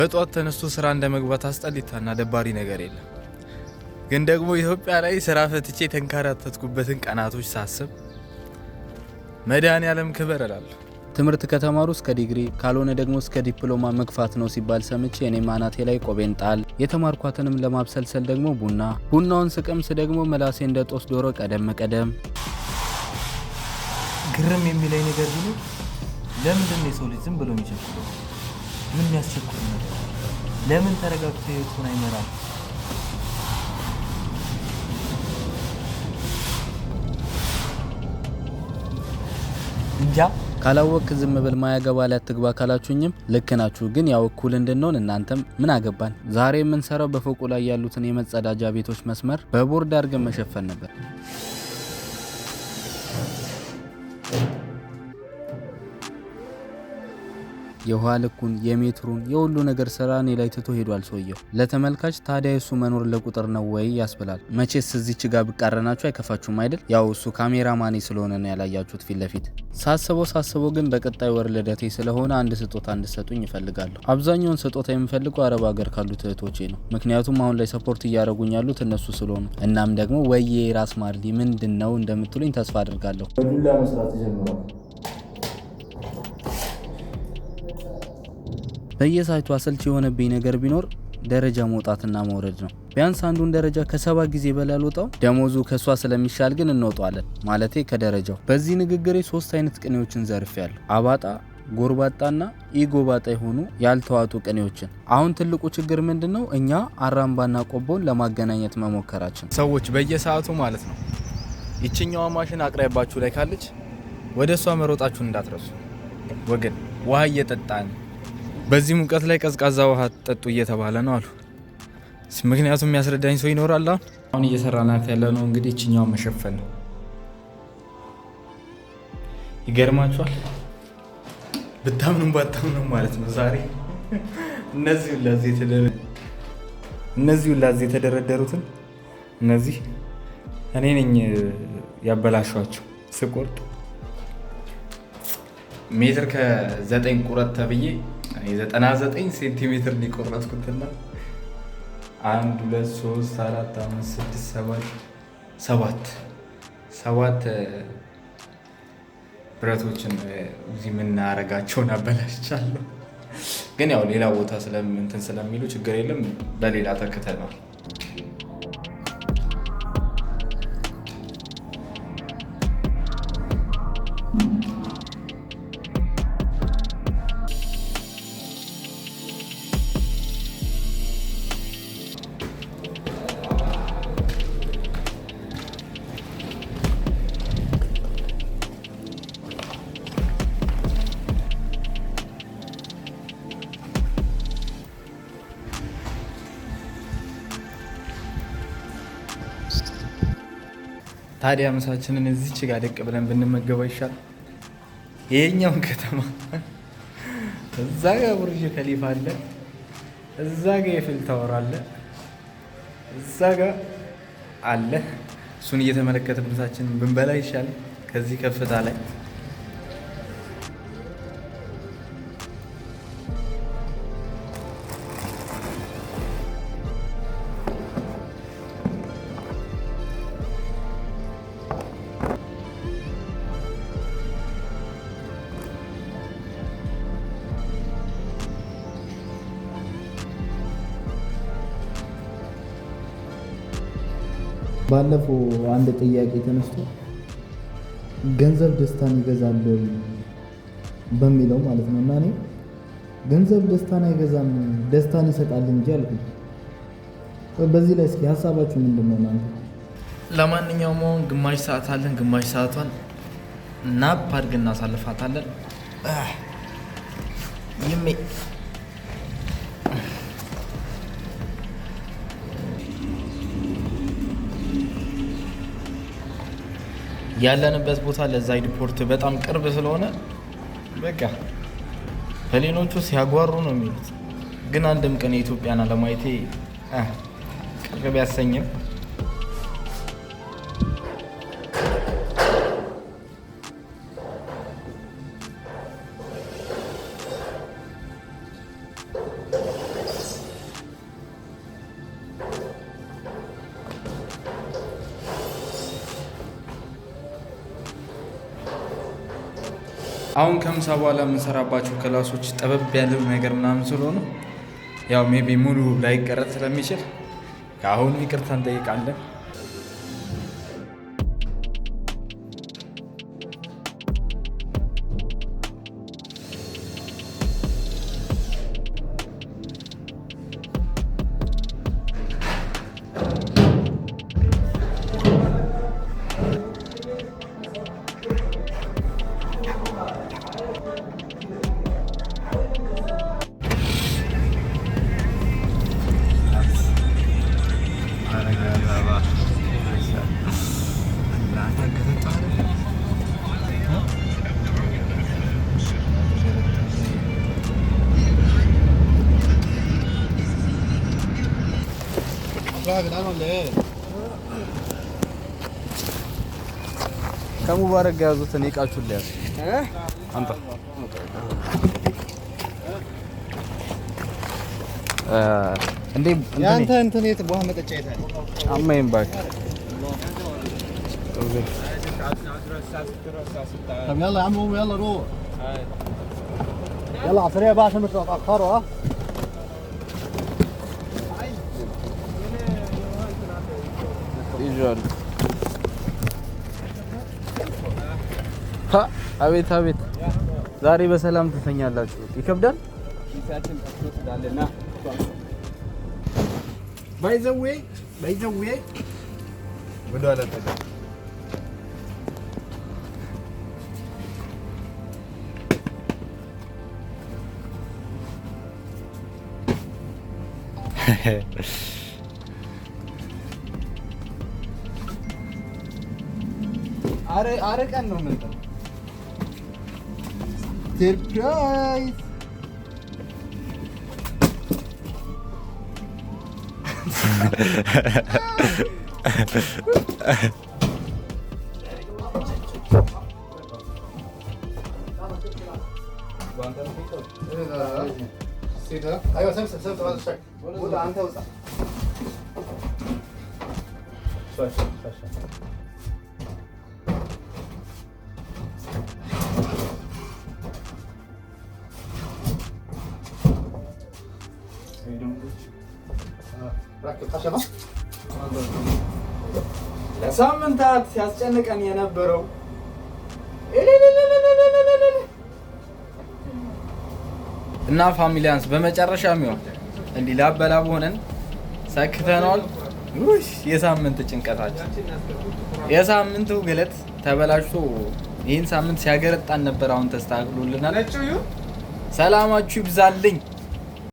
በጧት ተነስቶ ስራ እንደመግባት አስጠሊታና ደባሪ ነገር የለም። ግን ደግሞ ኢትዮጵያ ላይ ስራ ፈትቼ ተንከራተትኩበትን ቀናቶች ሳስብ መድኃኔዓለም ክብር እላለሁ። ትምህርት ከተማሩ እስከ ዲግሪ ካልሆነ ደግሞ እስከ ዲፕሎማ መግፋት ነው ሲባል ሰምቼ እኔም አናቴ ላይ ቆቤን ጣል። የተማርኳትንም ለማብሰልሰል ደግሞ ቡናውን ስቀምስ ደግሞ መላሴ እንደ ጦስ ዶሮ ቀደም። ግርም የሚለኝ ነገር ቢኖር ለምንድን ነው የሰው ልጅ ዝም ብሎ የሚቸኩለው? ምን የሚያስቸኩል ነገር? ለምን ተረጋግቶ ህይወቱን አይመራም? እንጃ። ካላወቅ ዝም ብል ማያገባ ላይ አትግባ ካላችሁኝም ልክ ናችሁ። ግን ያው እኩል እንድንሆን እናንተም ምን አገባን። ዛሬ የምንሰራው በፎቁ ላይ ያሉትን የመጸዳጃ ቤቶች መስመር በቦርድ አድርገን መሸፈን ነበር። የውሃ ልኩን የሜትሩን የሁሉ ነገር ስራ እኔ ላይ ትቶ ሄዷል ሰውየው። ለተመልካች ታዲያ እሱ መኖር ለቁጥር ነው ወይ ያስብላል። መቼስ እዚች ጋር ብቃረናችሁ አይከፋችሁም አይደል? ያው እሱ ካሜራማኔ ስለሆነ ነው ያላያችሁት ፊት ለፊት። ሳስበው ግን በቀጣይ ወር ልደቴ ስለሆነ አንድ ስጦታ እንድሰጡኝ ይፈልጋለሁ። አብዛኛውን ስጦታ የምፈልገው አረብ ሀገር ካሉት እህቶቼ ነው። ምክንያቱም አሁን ላይ ሰፖርት እያደረጉኝ ያሉት እነሱ ስለሆኑ። እናም ደግሞ ወዬ ራስ ማርሊ ምንድን ነው እንደምትሉኝ ተስፋ አድርጋለሁ። በዱላ መስራት ጀምሯል። በየሳይቱ አሰልች የሆነብኝ ነገር ቢኖር ደረጃ መውጣትና መውረድ ነው። ቢያንስ አንዱን ደረጃ ከ7 ጊዜ በላይ አልወጣው። ደሞዙ ከሷ ስለሚሻል ግን እንወጣዋለን። ማለቴ ከደረጃው። በዚህ ንግግሬ 3 አይነት ቅኔዎችን ዘርፌያለሁ። አባጣ፣ ጎርባጣና ኢጎባጣ የሆኑ ያልተዋጡ ቅኔዎችን። አሁን ትልቁ ችግር ምንድነው? እኛ አራምባና ቆቦን ለማገናኘት መሞከራችን። ሰዎች በየሰዓቱ ማለት ነው ይችኛዋ ማሽን አቅራቢያችሁ ላይ ካለች ወደ እሷ መሮጣችሁን እንዳትረሱ ወገን። ውሃ እየጠጣን በዚህ ሙቀት ላይ ቀዝቃዛ ውሃ ጠጡ እየተባለ ነው አሉ። ምክንያቱም የሚያስረዳኝ ሰው ይኖራል። አሁን እየሰራናት ያለ ነው እንግዲህ እችኛው መሸፈን ነው። ይገርማችኋል፣ ብታምኑም ባታምኑም ማለት ነው ዛሬ እነዚህ ሁላዚህ የተደረደሩትን እነዚህ እኔ ነኝ ያበላሿቸው። ስቆርጥ ሜትር ከ9 ቁረጥ ተብዬ 99 ሴንቲሜትር ሊቆረጥኩትና 1 2 3 4 5 6 7 ብረቶችን እዚህ የምናረጋቸውን አበላሽቻለሁ። ግን ያው ሌላ ቦታ እንትን ስለሚሉ ችግር የለም፣ በሌላ ተክተናል። ታዲያ ምሳችንን እዚች ጋር ደቅ ብለን ብንመገበው ይሻል። ይሄኛውን ከተማ እዛ ጋር ቡርጅ ከሊፋ አለ፣ እዛ ጋር የፍል ታወር አለ፣ እዛ ጋር አለ። እሱን እየተመለከትን ምሳችንን ብንበላ ይሻል ከዚህ ከፍታ ላይ። ባለፈው አንድ ጥያቄ ተነስቶ ገንዘብ ደስታን ይገዛል በሚለው ማለት ነው። እና እኔ ገንዘብ ደስታን አይገዛም ደስታን ይሰጣል እንጂ አልኩኝ። በዚህ ላይ እስኪ ሀሳባችሁ ምንድን ነው እናንተ? ለማንኛውም አሁን ግማሽ ሰዓት አለን። ግማሽ ሰዓቷን ናፕ አድርገን እናሳልፋታለን። ይሜ ያለንበት ቦታ ለዛ ኤርፖርት በጣም ቅርብ ስለሆነ በቃ በሌሎቹ ሲያጓሩ ነው የሚሉት። ግን አንድም ቀን የኢትዮጵያን አለማየቴ ቅርብ ያሰኝም። አሁን ከምሳ በኋላ የምንሰራባቸው ክላሶች ጠበብ ያለው ነገር ምናምን ስለሆኑ ያው ሜቢ ሙሉ ላይቀረጥ ስለሚችል ከአሁኑ ይቅርታ እንጠይቃለን። ከሙባረክ ጋር ያዙትን እቃችሁን ላይ አንተ እንዴ ያንተ እንትን የት ውሃ መጠጫ የታለ? አማይም ባክ طب يلا يا عم قوم يلا روح يلا على السريع بقى عشان مش هتأخروا ها ይዟል። አቤት አቤት፣ ዛሬ በሰላም ትተኛላችሁ። ይከብዳል። ባይዘዌ ወደ ኋላ ተጋ አረቀን ነው ምን ሰርፕራይዝ ايوه سمسم هذا الشكل ولا انت وسع شوي ركب خشبه ለሳምንታት ሲያስጨንቀን የነበረው እና ፋሚሊያንስ በመጨረሻም ይሆን እንዲህ ላበላብ ሆነን ሰክተናል። ውይ የሳምንት ጭንቀታችን የሳምንቱ ግለት ተበላሽቶ ይህን ሳምንት ሲያገረጣን ነበር። አሁን ተስተካክሎልናል። ሰላማችሁ ይብዛልኝ።